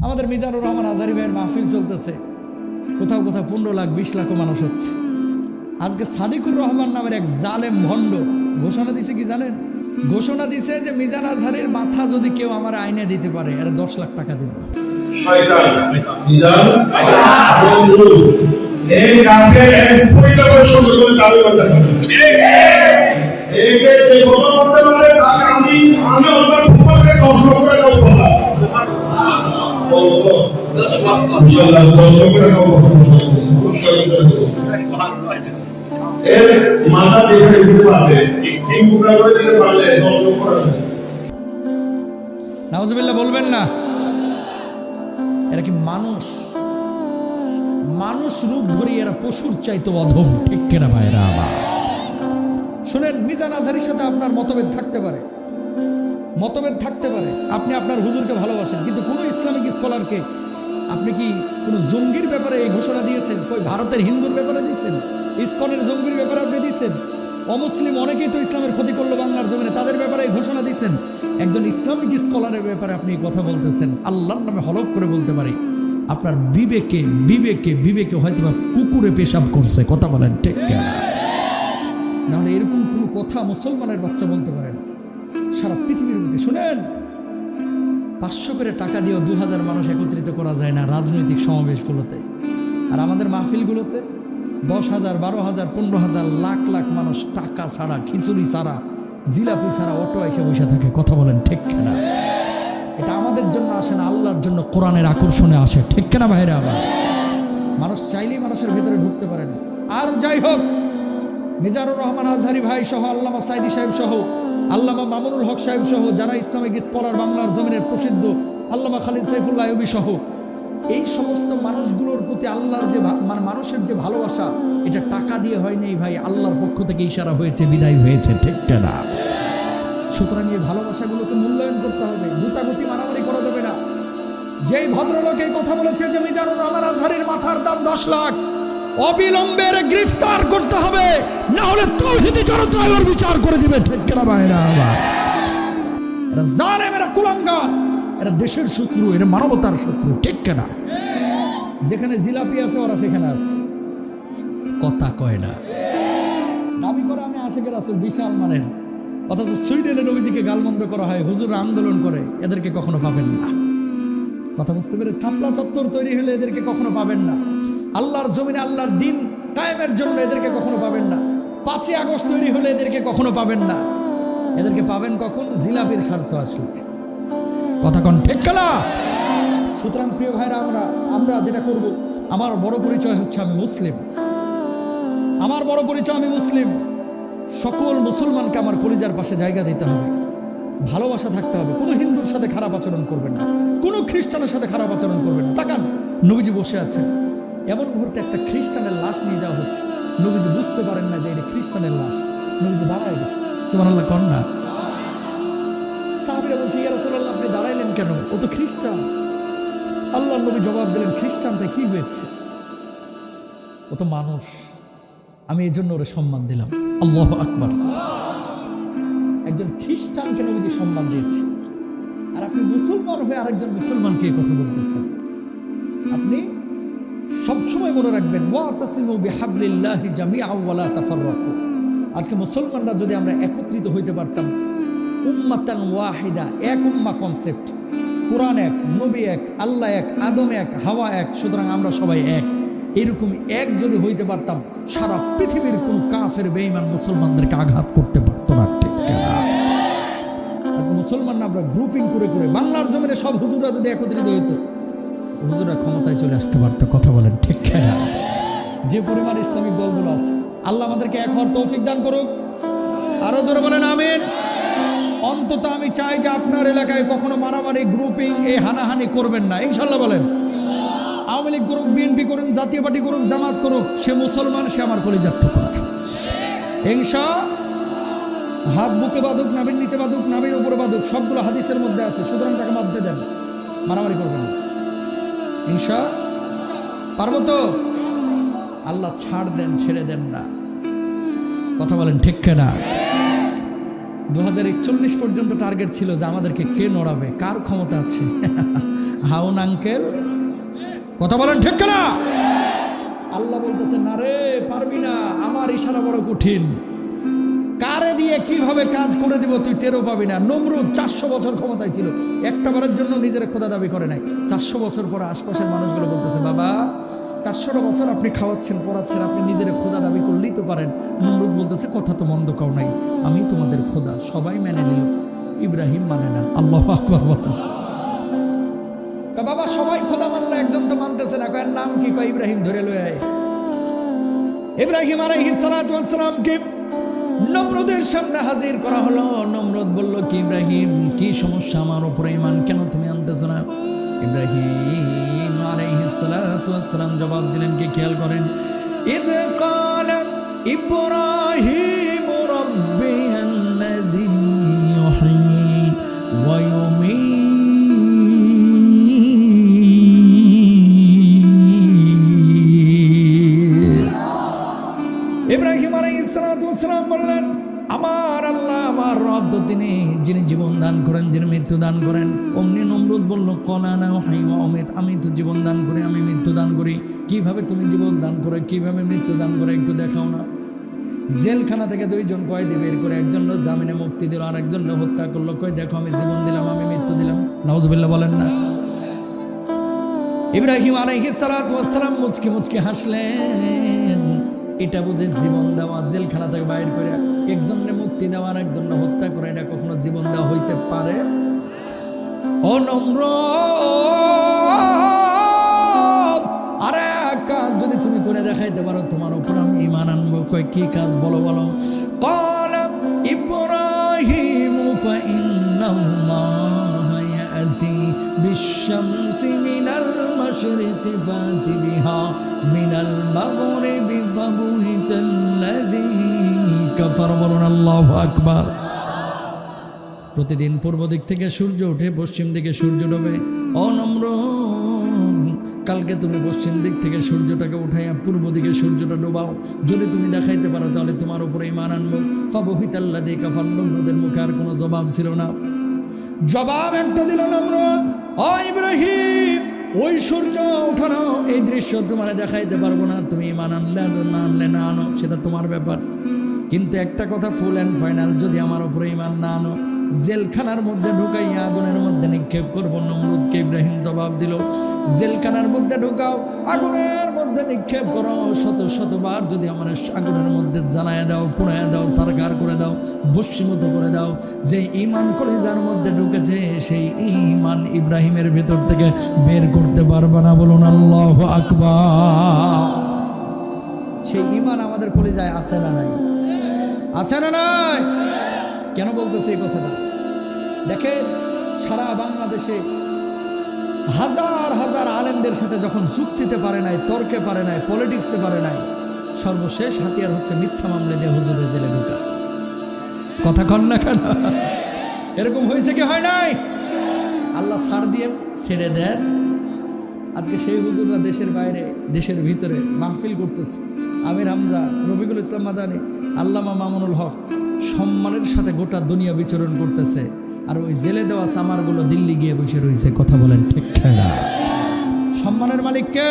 আমাদের মিজানুর রহমান আজহারী ভাইয়ের মাহফিল চলতেছে, কোথাও কোথাও 15 লাখ 20 লাখও মানুষ হচ্ছে। আজকে সাদিকুর রহমান নামের এক জালেম ভণ্ড ঘোষণা দিছে, কি জানেন? ঘোষণা দিছে যে মিজান আজহারীর মাথা যদি কেউ আমার আইনে দিতে পারে এর 10 লাখ টাকা দেব। শয়তান মিজান বন্ধু এই কাকে এক পয়সা করে সুন্দর করে দাবি করতে হবে। এই যে কথা বলতে পারে তাকে আমি ওনার উপরে কষ্ট করে দেব বলা। ও ইনশাআল্লাহ কষ্ট করে দেব। এর মাথা দিয়ে দিতে পারবে, ঠিক টুকরা করে দিতে পারলে কষ্ট করে। নাউজুবিল্লাহ বলবেন না। এরা কি মানুষ? মানুষ রূপ ধরি এরা পশুর চাইতে অধম, ঠিক কিনা ভাইরা আমার? শুনেন, মিজান আজহারীর সাথে আপনার মতভেদ থাকতে পারে, আপনি আপনার হুজুরকে ভালোবাসেন, কিন্তু কোন ইসলামিক স্কলারকে আপনি কি কোন জঙ্গির ব্যাপারে এই ঘোষণা দিয়েছেন? কই ভারতের হিন্দুর ব্যাপারে দিয়েছেন? ইসকনের জঙ্গির ব্যাপারে আপনি দিয়েছেন? অমুসলিম অনেকেই তো ইসলামের ক্ষতি করলো বাংলার জমিনে, তাদের ব্যাপারে এই ঘোষণা দিয়েছেন। একজন ইসলামিক স্কলারের ব্যাপারে আপনি কথা বলতেছেন। আল্লাহর নামে হলফ করে বলতে পারি আপনার বিবেকে হয়তো বা কুকুরে পেশাব করছে। কথা বলেন ঠিক কিনা? নাহলে এরকম কোনো কথা মুসলমানের বাচ্চা বলতে পারে না সারা পৃথিবীর বুকে। শুনেন, 500 করে টাকা দিয়েও 2000 মানুষ একত্রিত করা যায় না রাজনৈতিক সমাবেশগুলোতে, আর আমাদের মাহফিলগুলোতে 10,000 12,000 15,000 লাখ লাখ মানুষ টাকা ছাড়া, খিচুড়ি ছাড়া, জিলাপি ছাড়া অটো এসে বসে থাকে। কথা বলেন ঠিক কিনা? এটা আমাদের জন্য আসে না, আল্লাহর জন্য কোরআনের আকর্ষণে আসে, ঠিক কিনা ভাইরা? আবার মানুষ চাইলেই মানুষের ভিতরে ঢুকতে পারে না। আর যাই হোক, মিজানুর রহমান আজহারী ভাই সহ, আল্লামা সাইদি সাহেব সহ, আল্লামা মামুনুল হক সাহেব সহ, যারা ইসলামিক স্কলার বাংলার জমিনের প্রসিদ্ধ, আল্লামা খালিদ সাইফুল্লাহ আইয়ুবী সহ, এই সমস্ত মানুষগুলোর প্রতি আল্লাহর যে মানুষের যে ভালোবাসা, এটা টাকা দিয়ে হয় নাই ভাই, আল্লাহর পক্ষ থেকে ইশারা হয়েছে, বিদায় হয়েছে, ঠিক কিনা? সুতরাং এই ভালোবাসাগুলোকে মূল্যায়ন করতে হবে, গুতাগুতি মারামারি করা যাবে না। যেই ভদ্রলোক এই কথা বলেছে যে মিজানুর রহমান আজহারীর মাথার দাম 10 লাখ, অবিলম্বে গ্রেফতার করতে হবে, না হলে তাওহীদি জনতা এর বিচার করে দিবে, ঠিক কিনা ভাইরা? এরা জালেম, এরা কুলাঙ্গার, এরা দেশের শত্রু, এরা মানবতার শত্রু, ঠিক কিনা? যেখানে জিলাপি আছে ওরা সেখানে আছে, কথা কয় না। দাবি করে আমি আশিকের রাসূল বিশাল মানের, অথচ সুইডেনে নবীজিকে গালমন্দ করা হয়, হুজুর আন্দোলন করে, এদেরকে কখনো পাবেন না। কথা বুঝতে পেরে? থাপলা চত্বর তৈরি হলে এদেরকে কখনো পাবেন না। আল্লাহর জমিনে আল্লাহর দিন কায়েমের জন্য এদেরকে কখনো পাবেন না। 5ই আগস্ট তৈরি হলে এদেরকে কখনো পাবেন না। এদেরকে পাবেন কখন? জিলাপির স্বার্থ আসলে। কথা কোন ঠিক কিনা? সুতরাং প্রিয় ভাইরা, আমরা যেটা করব, আমার বড় পরিচয় হচ্ছে আমি মুসলিম, আমার বড় পরিচয় আমি মুসলিম। সকল মুসলমানকে আমার কলিজার পাশে জায়গা দিতে হবে, ভালোবাসা থাকতে হবে। কোনো হিন্দুর সাথে খারাপ আচরণ করবেন না, কোনো খ্রিস্টানের সাথে খারাপ আচরণ করবেন না। তাকান, নবীজি বসে আছেন, এমন মুহূর্তে একটা খ্রিস্টানের লাশ নিয়ে যাওয়া হচ্ছে, নবীজি বুঝতে পারেন না যে এটা খ্রিস্টানের লাশ, নবীজি দাঁড়ায় গেছে। সুবহানাল্লাহ কোন না? সাহাবীরা বলছে, ইয়া রাসূলুল্লাহ আপনি দাঁড়াইলেন কেন? ও তো খ্রিস্টান। আল্লাহর নবী জবাব দিলেন, খ্রিস্টানতে কি হয়েছে? ও তো মানুষ, আমি এই জন্য ওরে সম্মান দিলাম। আল্লাহু আকবার। একজন খ্রিস্টানকে নবীজি সম্মান দিয়েছে, আর আপনি মুসলমান হয়ে আরেকজন মুসলমানকে এই কথা বলতেছেন। আপনি সবসময় মনে রাখবেন, ওয়াতাসিমু বিহাবলিল্লাহি জামিআন ওয়া লা তাফাররাকু। আজকে মুসলমানরা যদি আমরা একত্রিত হইতে পারতাম, উম্মাতান ওয়াহিদা, এক উম্মাহ কনসেপ্ট, কোরআন এক, নবী এক, আল্লাহ এক, আদম এক, হাওয়া এক, সুতরাং আমরা সবাই এক, এরকম এক যদি হইতে পারতাম, সারা পৃথিবীর কোন কাফের বেঈমান মুসলমানদেরকে আঘাত করতে পারতো না, ঠিক কিনা? আজকে মুসলমানরা আমরা গ্রুপিং করে করে বাংলার জমিনে সব হুজুররা যদি একত্রিত হইতো, হুজুররা ক্ষমতায় চলে আসতে পারতো। কথা বলেন ঠিক কিনা? যে পরিমাণ ইসলামিক দলগুলো আছে, আল্লাহ আমাদেরকে এক হওয়ার তৌফিক দান করুক। আরো জোরে বলেন আমিন। অন্তত আমি চাই যে আপনার এলাকায় কখনো মারামারি, গ্রুপিং, এই হানাহানি করবেন না, ইনশাল্লাহ বলেন। আওয়ামী লীগ করুক, বিএনপি করুক, জাতীয় পার্টি করুক, জামাত করুক, সে মুসলমান, সে আমার কলিজার টুকরা। হিংসা, হাত বুকে বাঁধুক, নাভির নিচে বাঁধুক, নাভির উপরে বাঁধুক, সবগুলো হাদিসের মধ্যে আছে, সুতরাং তাকে বাঁধতে দেন, মারামারি করবেন না। হিংসা পারবো তো? আল্লাহ ছাড় দেন, ছেড়ে দেন না। কথা বলেন ঠিক কিনা? 2041 পর্যন্ত টার্গেট ছিল যে আমাদেরকে কে নড়াবে, কার ক্ষমতা আছে। হাউন আঙ্কেল, কথা বলেন ঠিক না? আল্লাহ বলতেছে না রে, পারবি না, আমার ইশারা বড় কঠিন, কারে দিয়ে কিভাবে কাজ করে দিব তুই টেরও পাবি না। নমরুদ 400 বছর ক্ষমতায় ছিল, একটা বারের জন্য নিজের খোদা দাবি করে নাই। 400 বছর পরে আশপাশের মানুষগুলো বলতেছে, বাবা 400 বছর আপনি খাওয়াচ্ছেন পড়াচ্ছেন, আপনি নিজের খোদা দাবি করলেই তো পারেন। নমরুদ বলতেছে, কথা তো মন্দ কাও নাই, আমি তোমাদের খোদা। সবাই মেনে নিল, ইব্রাহিম মানে না। আল্লাহু আকবার বলেন। বাবা সবাই খোদা মানলে, একজন তো মানতেছে না, কয়ের নাম কি? কয় ইব্রাহিম, ধরে লয়ে আয়। ইব্রাহিম আলাইহিস সালাতু ওয়াস সালামকে নমরুদের সামনে হাজির করা হলো। নমরুদ বলল, কি ইব্রাহিম, কি সমস্যা, আমার উপরে ঈমান কেন তুমি আনতেছ না? ইব্রাহিম আলাইহিস সালাতু ওয়াস সালাম জবাব দিলেন, কি খেয়াল করেন, ইদ ক্বালা ইব্রাহিম রাব্বিয়াল্লাযী ইউহয়ী ওয়া ইউমীত। ইব্রাহিম আলাইহিস সালাতু ওয়াস সালাম বললেন, আমার আল্লাহ, আমার রব তো তিনি, যিনি জীবন দান করেন, যিনি মৃত্যু দান করেন। অমনি নমরুদ বলল, ক্বালা আনা উহয়ী ওয়া উমীত, আমি তো জীবন দান করি, আমি মৃত্যু দান করি। কিভাবে তুমি জীবন দান করে, কিভাবে মৃত্যু দান করে, একটু দেখাও না। জেলখানা থেকে 2 জন কয়েদি বের করে, একজন জামিনে মুক্তি দিল, আর একজন হত্যা করলো। কই দেখো, আমি জীবন দিলাম, আমি মৃত্যু দিলাম। নাউজুবিল্লাহ বলেন না। ইব্রাহিম আলাইহিস সালাতু ওয়াস সালাম মুচকি মুচকি হাসলেন। এটা বুঝে জীবন দেওয়া, জেলখানা থেকে বাইর করে একজনের মুক্তি দেওয়া, আর একজনের হত্যা করে, এটা কখনো জীবন দেওয়া হইতে পারে? ও নমরুদ, আরে কাজ যদি তুমি করে দেখাইতে পারো, তোমার উপর আমি ঈমান আনবো। কই কি কাজ, বলো বলো। ক্বালা ইব্রাহিম ফাইন্নাল্লাহা ইয়াতি বিশ-শামসি মিনাল মাশরিকি ফাতি বিহা মিনাল মাগরিবি ফাবুহিতাল্লাযী কাফার। বলুন আল্লাহু আকবার। প্রতিদিন পূর্ব দিক থেকে সূর্য উঠে পশ্চিম দিকে সূর্য ডোবে। ও নমরুদ, কালকে তুমি পশ্চিম দিক থেকে সূর্যটাকে উঠাইয়া পূর্ব দিকে সূর্যটা ডোবাও। যদি তুমি দেখাইতে পারো তাহলে তোমার উপরে ঈমান আনবো। ফাবুহিতাল্লাযী কাফার। নমরুদের মুখে আর কোনো জবাব ছিল না। জবাব একটা দিল নমরুদ, ও ইব্রাহিম, ওই সূর্য ওঠানো এই দৃশ্য তোমার দেখাইতে পারবো না। তুমি ঈমান আনলে না, আনলে না আনো, সেটা তোমার ব্যাপার। কিন্তু একটা কথা ফুল অ্যান্ড ফাইনাল, যদি আমার উপরে ঈমান না আনো, জেলখানার মধ্যে ঢুকাইয়া আগুনের মধ্যে নিক্ষেপ করবো। নমরুদকে ইব্রাহিম জবাব দিল, জেলখানার মধ্যে ঢুকাও, আগুনের মধ্যে নিক্ষেপ করো, শত শতবার যদি আমার আগুনের মধ্যে জ্বালায় দাও, পুড়াইয়া দাও, সারকার করে দাও, বশীভূত করে দাও, যে ঈমান কলিজার মধ্যে ঢুকেছে সেই ঈমান ইব্রাহিমের ভেতর থেকে বের করতে পারবে না। বলুন আল্লাহু আকবার। সেই ঈমান আমাদের কলিজায় আছে না নাই? আছে না নাই? কেন বলতেছে এই কথাটা? দেখেন, সারা বাংলাদেশে হাজার হাজার আলেমদের সাথে যখন যুক্তিতে পারে নাই, তর্কে পারে নাই, পলিটিক্সে পারে নাই, সর্বশেষ হাতিয়ার হচ্ছে মিথ্যা মামলা দিয়ে হুজুরের জেলে ঢোকা। কথা কন না কেন? এরকম হয়েছে কি হয় নাই? আল্লাহ ছাড় দিয়ে ছেড়ে দেন। আজকে সেই হুজুররা দেশের বাইরে, দেশের ভিতরে মাহফিল করতেছে। আমির হামজা, রফিকুল ইসলাম মাদানী, আল্লামা মামুনুল হক সম্মানের সাথে গোটা দুনিয়া বিচরণ করতেছে, আর ওই জেলে দেওয়া সামারগুলো দিল্লি গিয়ে বসে রয়েছে। কথা বলেন ঠিক না? সম্মানের মালিক কে?